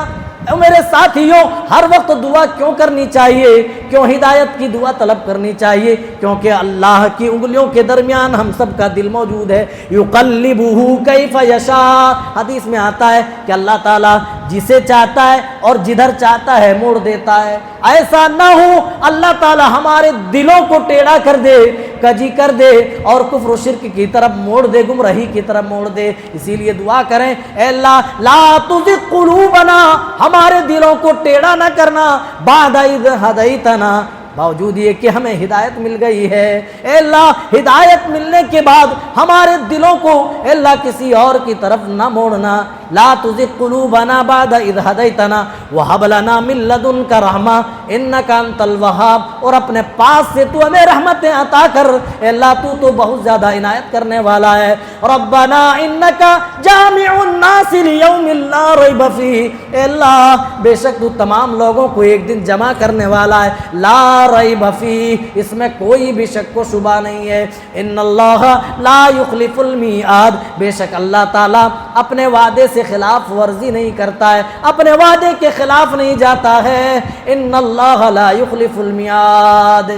میرے ساتھیوں، ہر وقت دعا کیوں کرنی چاہیے؟ کیوں ہدایت کی دعا طلب کرنی چاہیے؟ کیونکہ اللہ کی انگلیوں کے درمیان ہم سب کا دل موجود ہے۔ یقلبہ کیف یشاء، حدیث میں آتا ہے کہ اللہ تعالیٰ جسے چاہتا ہے اور جدھر چاہتا ہے موڑ دیتا ہے۔ ایسا نہ ہو اللہ تعالیٰ ہمارے دلوں کو ٹیڑھا کر دے، کجی کر دے اور کفر و شرک کی طرف موڑ دے، گمراہی کی طرف موڑ دے۔ اسی لیے دعا کریں، اے اللہ لا تزغ قلوبنا، ہمارے دلوں کو ٹیڑھا نہ کرنا، بعد اذ ہدیتنا، باوجود یہ کہ ہمیں ہدایت مل گئی ہے۔ اے اللہ ہدایت ملنے کے بعد ہمارے دلوں کو اے اللہ کسی اور کی طرف نہ موڑنا۔ لا تزغ قلوبنا بعد اذ ہدیتنا وہب لنا من لدنک رحمہ انک انت الوہاب، اور اپنے پاس سے تو ہمیں رحمتیں عطا کر، اے اللہ تو بہت زیادہ عنایت کرنے والا ہے۔ ربنا انک جامع الناس لیوم لا ریب فیہ، اے اللہ بے شک تو تمام لوگوں کو ایک دن جمع کرنے والا ہے، لا ریب فیہ، اس میں کوئی بھی شک و شبہ نہیں ہے۔ ان اللہ لا یخلف المیعاد، بے شک اللہ تعالیٰ اپنے وعدے سے خلاف ورزی نہیں کرتا ہے، اپنے وعدے کے خلاف نہیں جاتا ہے۔ ان اللہ لا یخلف المیعاد۔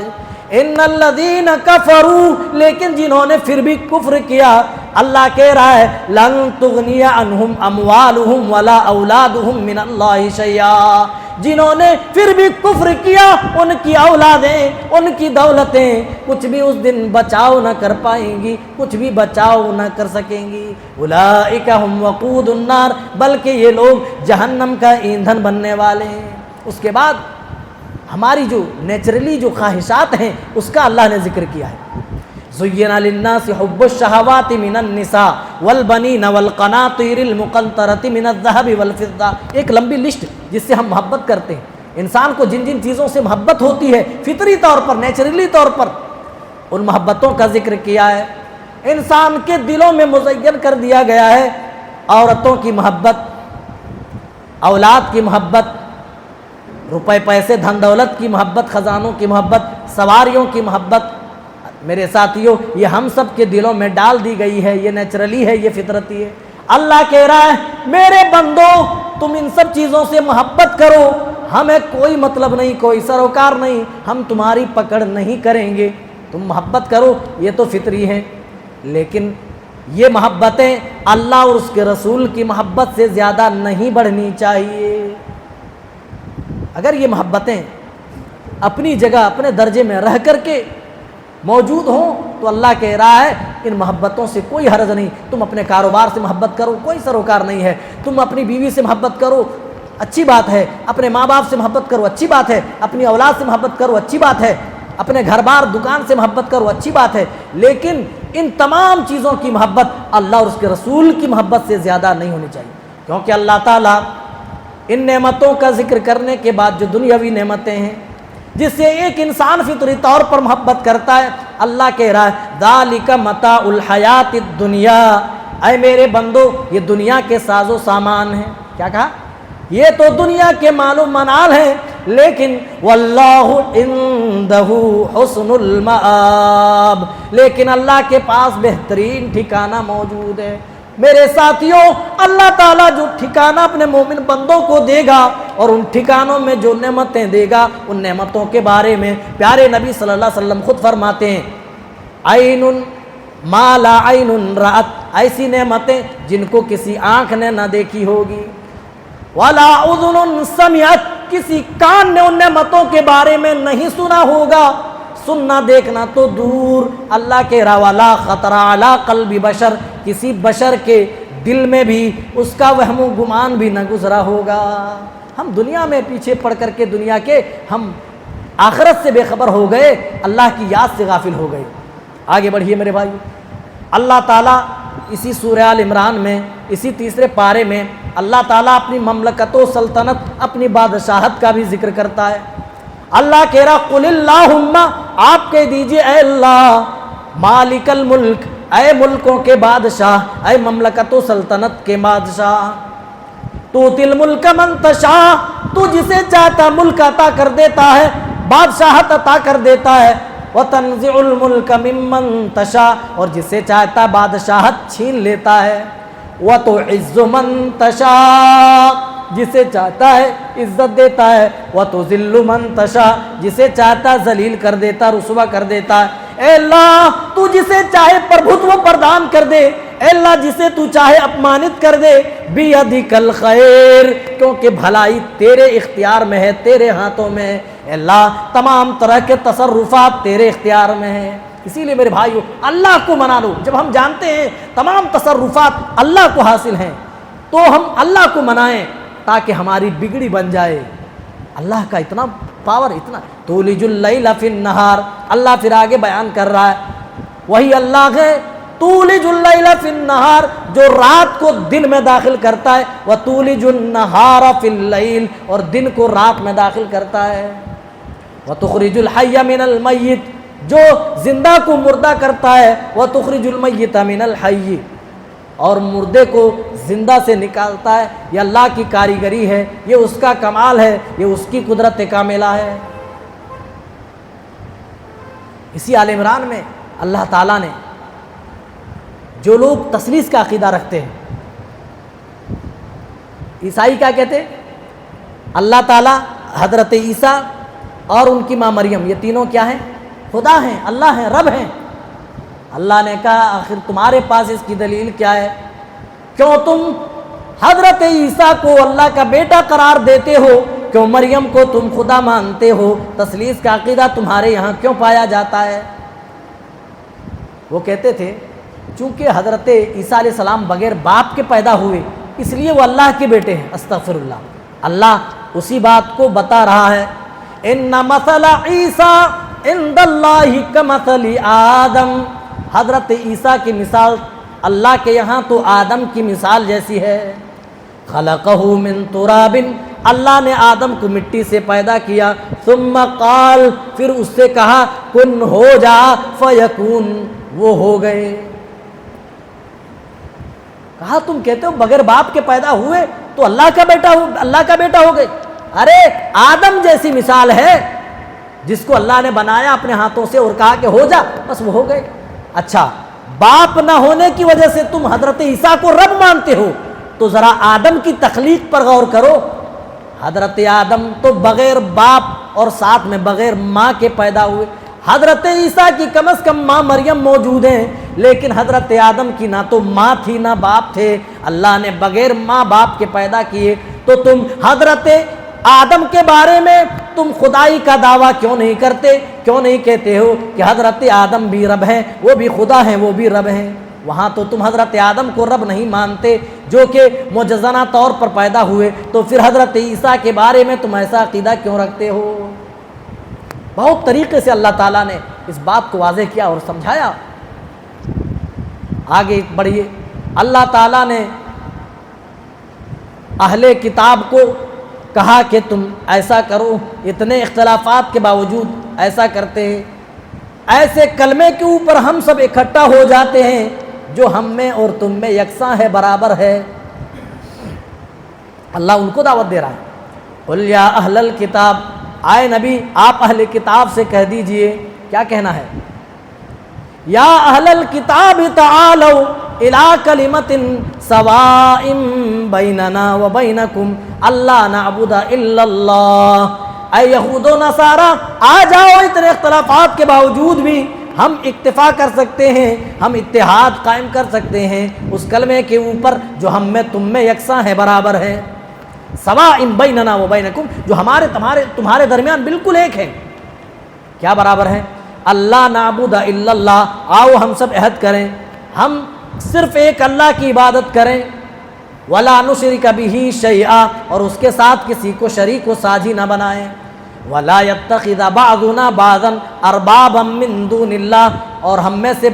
ان الذین کفروا، لیکن جنہوں نے پھر بھی کفر کیا، اللہ کہہ رہا ہے لن تغنی عنہم اموالہم ولا اولادہم من اللہ شیئا، جنہوں نے پھر بھی کفر کیا ان کی اولادیں، ان کی دولتیں کچھ بھی اس دن بچاؤ نہ کر پائیں گی، کچھ بھی بچاؤ نہ کر سکیں گی۔ اولئک ہم وقود النار، بلکہ یہ لوگ جہنم کا ایندھن بننے والے ہیں۔ اس کے بعد ہماری جو نیچرلی جو خواہشات ہیں اس کا اللہ نے ذکر کیا ہے۔ زُيِّنَ لِلنَّاسِ حُبُّ الشَّهَوَاتِ مِنَ النِّسَاءِ وَالْبَنِينَ وَالْقَنَاطِيرِ الْمُقَنطَرَةِ مِنَ الذَّهَبِ وَالْفِضَّةِ، ایک لمبی لسٹ جس سے ہم محبت کرتے ہیں۔ انسان کو جن جن چیزوں سے محبت ہوتی ہے فطری طور پر، نیچرلی طور پر، ان محبتوں کا ذکر کیا ہے۔ انسان کے دلوں میں مزین کر دیا گیا ہے عورتوں کی محبت، اولاد کی محبت، روپے پیسے دھن دولت کی محبت، خزانوں کی محبت، سواریوں کی محبت، میرے ساتھیوں یہ ہم سب کے دلوں میں ڈال دی گئی ہے، یہ نیچرلی ہے، یہ فطرتی ہے۔ اللہ کہہ رہا ہے میرے بندو تم ان سب چیزوں سے محبت کرو، ہمیں کوئی مطلب نہیں، کوئی سروکار نہیں، ہم تمہاری پکڑ نہیں کریں گے، تم محبت کرو، یہ تو فطری ہے۔ لیکن یہ محبتیں اللہ اور اس کے رسول کی محبت سے زیادہ نہیں بڑھنی چاہیے۔ اگر یہ محبتیں اپنی جگہ اپنے درجے میں رہ کر کے موجود ہوں تو اللہ کہہ رہا ہے ان محبتوں سے کوئی حرج نہیں۔ تم اپنے کاروبار سے محبت کرو، کوئی سروکار نہیں ہے، تم اپنی بیوی سے محبت کرو، اچھی بات ہے، اپنے ماں باپ سے محبت کرو، اچھی بات ہے، اپنی اولاد سے محبت کرو، اچھی بات ہے، اپنے گھر بار دکان سے محبت کرو، اچھی بات ہے، لیکن ان تمام چیزوں کی محبت اللہ اور اس کے رسول کی محبت سے زیادہ نہیں ہونی چاہیے، کیونکہ اللہ تعالیٰ ان نعمتوں کا ذکر کرنے کے بعد جو دنیاوی نعمتیں ہیں جس سے ایک انسان فطری طور پر محبت کرتا ہے، اللہ کہہ رہا ہے ذالک متاع الحیات الدنیا، اے میرے بندو یہ دنیا کے ساز و سامان ہیں۔ کیا کہا؟ یہ تو دنیا کے مال و منال ہیں، لیکن واللہ عندہ حسن المآب، لیکن اللہ کے پاس بہترین ٹھکانہ موجود ہے۔ میرے ساتھیوں اللہ تعالیٰ جو ٹھکانہ اپنے مومن بندوں کو دے گا اور ان ٹھکانوں میں جو نعمتیں دے گا ان نعمتوں کے بارے میں پیارے نبی صلی اللہ علیہ وسلم خود فرماتے ہیں عین ما لا عین رأت، ایسی نعمتیں جن کو کسی آنکھ نے نہ دیکھی ہوگی، ولا اذن سمعت، کسی کان نے ان نعمتوں کے بارے میں نہیں سنا ہوگا، سننا دیکھنا تو دور، اللہ کے روالا خطر علی قلب بشر، کسی بشر کے دل میں بھی اس کا وہم و گمان بھی نہ گزرا ہوگا۔ ہم دنیا میں پیچھے پڑ کر کے دنیا کے ہم آخرت سے بے خبر ہو گئے، اللہ کی یاد سے غافل ہو گئے۔ آگے بڑھیے میرے بھائی، اللہ تعالیٰ اسی سورہ آل عمران میں اسی تیسرے پارے میں اللہ تعالیٰ اپنی مملکت و سلطنت، اپنی بادشاہت کا بھی ذکر کرتا ہے۔ اللہ کہہ رہا قل اللہم، آپ کہہ دیجئے اے اللہ مالک الملک، اے ملکوں کے بادشاہ، اے مملکت و سلطنت کے بادشاہ، توتی الملک من تشاء، تو جسے چاہتا ملک عطا کر دیتا ہے، بادشاہت عطا کر دیتا ہے، وتنزع الملک ممن تشاء، اور جسے چاہتا بادشاہت چھین لیتا ہے، وتعز من تشاء، جسے چاہتا ہے عزت دیتا ہے، وتذل من تشاء، جسے چاہتا ذلیل کر دیتا، رسوا کر دیتا ہے۔ اے اللہ تو جسے چاہے پربھتو پردان کر دے، اے اللہ جسے تو چاہے اپمانت کر دے، بیدک الخیر، کیونکہ بھلائی تیرے اختیار میں ہے، تیرے ہاتھوں میں ہے، اے اللہ تمام طرح کے تصرفات تیرے اختیار میں ہیں۔ اسی لیے میرے بھائیو اللہ کو منا لو، جب ہم جانتے ہیں تمام تصرفات اللہ کو حاصل ہیں تو ہم اللہ کو منائیں تاکہ ہماری بگڑی بن جائے۔ اللہ کا اتنا پاور، اتنا تولج اللیل فی النہار، اللہ پھر آگے بیان کر رہا ہے وہی اللہ ہے تولج اللیل فی النہار، جو رات کو دن میں داخل کرتا ہے، وتولج النہار فی اللیل، اور دن کو رات میں داخل کرتا ہے، وتخرج الحی من المیت، جو زندہ کو مردہ کرتا ہے، وتخرج المیت من الحی، اور مردے کو زندہ سے نکالتا ہے۔ یہ اللہ کی کاریگری ہے، یہ اس کا کمال ہے، یہ اس کی قدرت کاملہ ہے۔ اسی آل عمران میں اللہ تعالیٰ نے جو لوگ تثلیث کا عقیدہ رکھتے ہیں، عیسائی کیا کہتے ہیں؟ اللہ تعالیٰ، حضرت عیسیٰ اور ان کی ماں مریم، یہ تینوں کیا ہیں؟ خدا ہیں، اللہ ہیں، رب ہیں۔ اللہ نے کہا آخر تمہارے پاس اس کی دلیل کیا ہے؟ کیوں تم حضرت عیسیٰ کو اللہ کا بیٹا قرار دیتے ہو؟ کیوں مریم کو تم خدا مانتے ہو؟ تثلیث کا عقیدہ تمہارے یہاں کیوں پایا جاتا ہے؟ وہ کہتے تھے چونکہ حضرت عیسیٰ علیہ السلام بغیر باپ کے پیدا ہوئے اس لیے وہ اللہ کے بیٹے ہیں۔ استغفر اللہ، اللہ اسی بات کو بتا رہا ہے ان مثل عیسیٰ عند اللہ کمثل آدم، حضرت عیسیٰ کی مثال اللہ کے یہاں تو آدم کی مثال جیسی ہے۔ خلقہ من تراب، اللہ نے آدم کو مٹی سے پیدا کیا، ثم قال، پھر اس سے کہا کن ہو جا، فیکون، وہ ہو گئے۔ کہا تم کہتے ہو بغیر باپ کے پیدا ہوئے تو اللہ کا بیٹا ہو گئے؟ ارے آدم جیسی مثال ہے، جس کو اللہ نے بنایا اپنے ہاتھوں سے اور کہا کہ ہو جا، بس وہ ہو گئے۔ اچھا، باپ نہ ہونے کی وجہ سے تم حضرت عیسیٰ کو رب مانتے ہو، تو ذرا آدم کی تخلیق پر غور کرو۔ حضرت آدم تو بغیر باپ اور ساتھ میں بغیر ماں کے پیدا ہوئے۔ حضرت عیسیٰ کی کم از کم ماں مریم موجود ہیں، لیکن حضرت آدم کی نہ تو ماں تھی نہ باپ تھے، اللہ نے بغیر ماں باپ کے پیدا کیے۔ تو تم حضرت آدم کے بارے میں تم خدائی کا دعویٰ کیوں نہیں کرتے؟ کیوں نہیں کہتے ہو کہ حضرت آدم بھی رب ہیں، وہ بھی خدا ہیں، وہ بھی رب ہیں؟ وہاں تو تم حضرت آدم کو رب نہیں مانتے جو کہ معجزانہ طور پر پیدا ہوئے، تو پھر حضرت عیسیٰ کے بارے میں تم ایسا عقیدہ کیوں رکھتے ہو؟ بہت طریقے سے اللہ تعالیٰ نے اس بات کو واضح کیا اور سمجھایا۔ آگے بڑھیے، اللہ تعالیٰ نے اہل کتاب کو کہا کہ تم ایسا کرو، اتنے اختلافات کے باوجود ایسا کرتے ہیں، ایسے کلمے کے اوپر ہم سب اکٹھا ہو جاتے ہیں جو ہم میں اور تم میں یکساں ہے، برابر ہے۔ اللہ ان کو دعوت دے رہا ہے، قل یا اہل الکتاب، آئے نبی آپ اہل کتاب سے کہہ دیجئے، کیا کہنا ہے؟ یا اہل الکتاب تعالوا الی کلمۃ سواء بیننا وبینکم الا نعبد الا اللہ۔ اے یہود و نصارا، آ جاؤ، اتنے اختلافات کے باوجود بھی ہم اکتفا کر سکتے ہیں، ہم اتحاد قائم کر سکتے ہیں اس کلمے کے اوپر جو ہم میں تم میں یکساں ہے، برابر ہے۔ سواء بیننا وبینکم، جو تمہارے درمیان بالکل ایک ہے۔ کیا برابر ہے؟ اللہ نعبد الا اللہ، آؤ ہم سب عہد کریں، ہم صرف ایک اللہ کی عبادت کریں، ولا نشرک بہ شیئا، اور اس کے ساتھ کسی کو شریک و ساجی نہ بنائیں، ولا یتخذ بعضنا بعضا اربابا من دون اللہ، اور ہم میں سے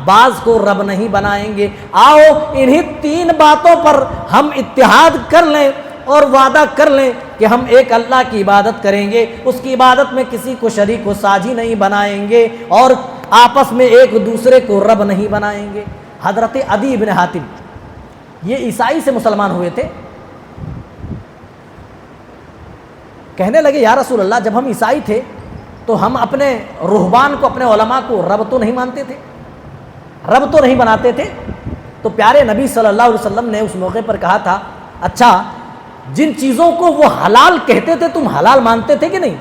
بعض کو رب نہیں بنائیں گے۔ آؤ انہی تین باتوں پر ہم اتحاد کر لیں اور وعدہ کر لیں کہ ہم ایک اللہ کی عبادت کریں گے، اس کی عبادت میں کسی کو شریک و ساجی نہیں بنائیں گے، اور آپس میں ایک دوسرے کو رب نہیں بنائیں گے۔ حضرت عدی بن حاتم، یہ عیسائی سے مسلمان ہوئے تھے، کہنے لگے یا رسول اللہ، جب ہم عیسائی تھے تو ہم اپنے رہبان کو، اپنے علماء کو رب تو نہیں مانتے تھے، رب تو نہیں بناتے تھے۔ تو پیارے نبی صلی اللہ علیہ وسلم نے اس موقع پر کہا تھا، اچھا جن چیزوں کو وہ حلال کہتے تھے تم حلال مانتے تھے کہ نہیں؟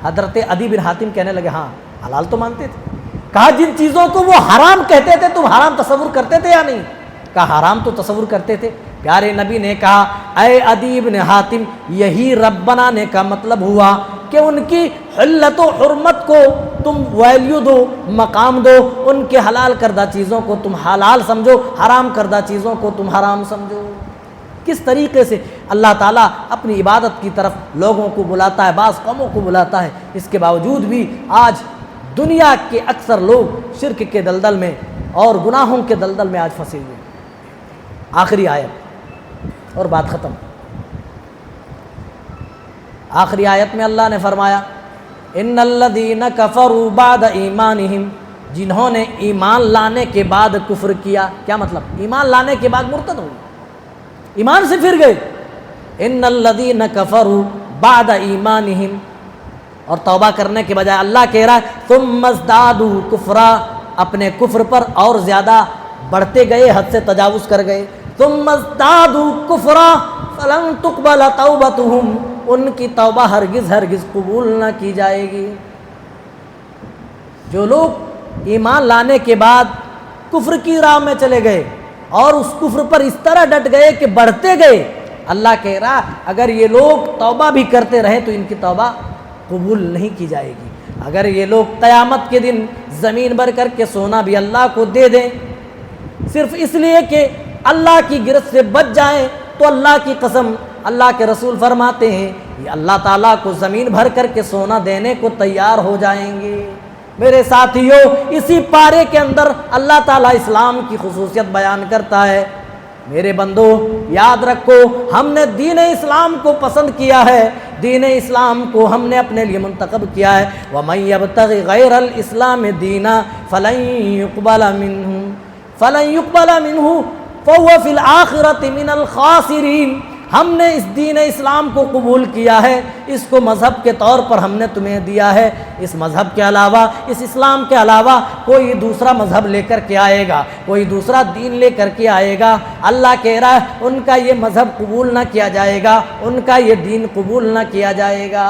حضرت عدی بن حاتم کہنے لگے ہاں حلال تو مانتے تھے۔ کہا جن چیزوں کو وہ حرام کہتے تھے تم حرام تصور کرتے تھے یا نہیں؟ کہا حرام تو تصور کرتے تھے۔ پیارے نبی نے کہا اے عدی بن حاتم، یہی رب بنانے کا مطلب ہوا کہ ان کی حلت و حرمت کو تم ویلیو دو، مقام دو، ان کے حلال کردہ چیزوں کو تم حلال سمجھو، حرام کردہ چیزوں کو تم حرام سمجھو۔ کس طریقے سے اللہ تعالیٰ اپنی عبادت کی طرف لوگوں کو بلاتا ہے، بعض قوموں کو بلاتا ہے، اس کے باوجود بھی آج دنیا کے اکثر لوگ شرک کے دلدل میں اور گناہوں کے دلدل میں آج پھنسے ہوئے ہیں۔ آخری آیت اور بات ختم۔ آخری آیت میں اللہ نے فرمایا ان الذین کفروا بعد ایمانہم، جنہوں نے ایمان لانے کے بعد کفر کیا۔ کیا مطلب؟ ایمان لانے کے بعد مرتد ہوئے، ایمان سے پھر گئے۔ ان الذین کفروا بعد ایمانہم، اور توبہ کرنے کے بجائے اللہ کہہ رہا ہے ثم ازدادوا کفرا، اپنے کفر پر اور زیادہ بڑھتے گئے، حد سے تجاوز کر گئے۔ ثم ازدادوا کفرا فلن تقبل توبتہم، ان کی توبہ ہرگز قبول نہ کی جائے گی۔ جو لوگ ایمان لانے کے بعد کفر کی راہ میں چلے گئے اور اس کفر پر اس طرح ڈٹ گئے کہ بڑھتے گئے، اللہ کہہ رہا اگر یہ لوگ توبہ بھی کرتے رہے تو ان کی توبہ قبول نہیں کی جائے گی۔ اگر یہ لوگ قیامت کے دن زمین بھر کر کے سونا بھی اللہ کو دے دیں صرف اس لیے کہ اللہ کی گرفت سے بچ جائیں، تو اللہ کی قسم، اللہ کے رسول فرماتے ہیں یہ اللہ تعالیٰ کو زمین بھر کر کے سونا دینے کو تیار ہو جائیں گے۔ میرے ساتھیوں، اسی پارے کے اندر اللہ تعالیٰ اسلام کی خصوصیت بیان کرتا ہے۔ میرے بندو یاد رکھو، ہم نے دین اسلام کو پسند کیا ہے، دین اسلام کو ہم نے اپنے لیے منتخب کیا ہے۔ وَمَن يَبْتَغِ غَيْرَ الْإِسْلَامِ دِينًا فَلَن يُقْبَلَ مِنْهُ فَهُوَ فِي الْآخِرَةِ مِنَ الْخَاسِرِينَ۔ ہم نے اس دین اسلام کو قبول کیا ہے، اس کو مذہب کے طور پر ہم نے تمہیں دیا ہے، اس مذہب کے علاوہ، اس اسلام کے علاوہ کوئی دوسرا مذہب لے کر کے آئے گا، کوئی دوسرا دین لے کر کے آئے گا، اللہ کہہ رہا ہے ان کا یہ مذہب قبول نہ کیا جائے گا، ان کا یہ دین قبول نہ کیا جائے گا۔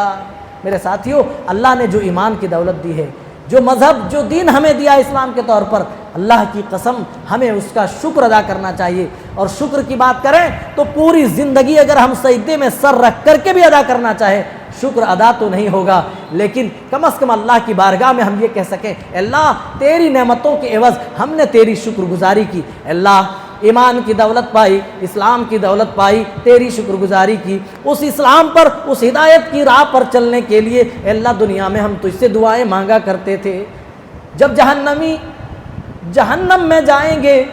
میرے ساتھیو، اللہ نے جو ایمان کی دولت دی ہے، جو مذہب، جو دین ہمیں دیا اسلام کے طور پر، اللہ کی قسم ہمیں اس کا شکر ادا کرنا چاہیے۔ اور شکر کی بات کریں تو پوری زندگی اگر ہم سجدے میں سر رکھ کر کے بھی ادا کرنا چاہے، شکر ادا تو نہیں ہوگا، لیکن کم از کم اللہ کی بارگاہ میں ہم یہ کہہ سکیں، اللہ تیری نعمتوں کے عوض ہم نے تیری شکر گزاری کی، اللہ ایمان کی دولت پائی، اسلام کی دولت پائی، تیری شکر گزاری کی، اس اسلام پر، اس ہدایت کی راہ پر چلنے کے لیے اللہ دنیا میں ہم تجھ سے دعائیں مانگا کرتے تھے۔ جب جہنمی جہنم میں جائیں گے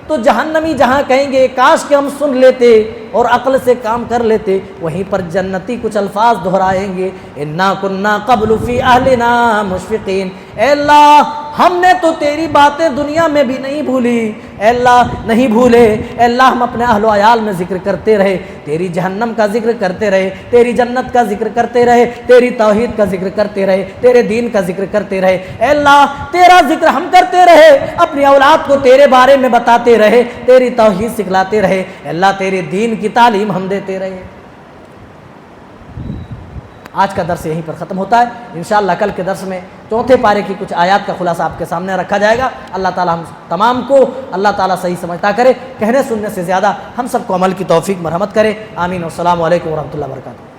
تو جہنمی جہاں کہیں گے کاش کہ ہم سن لیتے اور عقل سے کام کر لیتے، وہیں پر جنتی کچھ الفاظ دہرائیں گے، انا کنا قبل فی اہلنا مشفقین، اے اللہ ہم نے تو تیری باتیں دنیا میں بھی نہیں بھولی، اے اللہ نہیں بھولے، اے اللہ ہم اپنے اہل و عیال میں ذکر کرتے رہے، تیری جہنم کا ذکر کرتے رہے، تیری جنت کا ذکر کرتے رہے، تیری توحید کا ذکر کرتے رہے، تیرے دین کا ذکر کرتے رہے، اے اللہ تیرا ذکر ہم کرتے رہے، اپنی اولاد کو تیرے بارے میں بتاتے رہے، تیری توحید سکھلاتے رہے، اے اللہ تیرے دین کی تعلیم ہم دیتے رہے۔ آج کا درس یہیں پر ختم ہوتا ہے، انشاءاللہ کل کے درس میں چوتھے پارے کی کچھ آیات کا خلاصہ آپ کے سامنے رکھا جائے گا۔ اللہ تعالی ہم تمام کو اللہ تعالی صحیح سمجھتا کرے، کہنے سننے سے زیادہ ہم سب کو عمل کی توفیق مرحمت کرے، آمین۔ والسلام علیکم ورحمۃ اللہ وبرکاتہ۔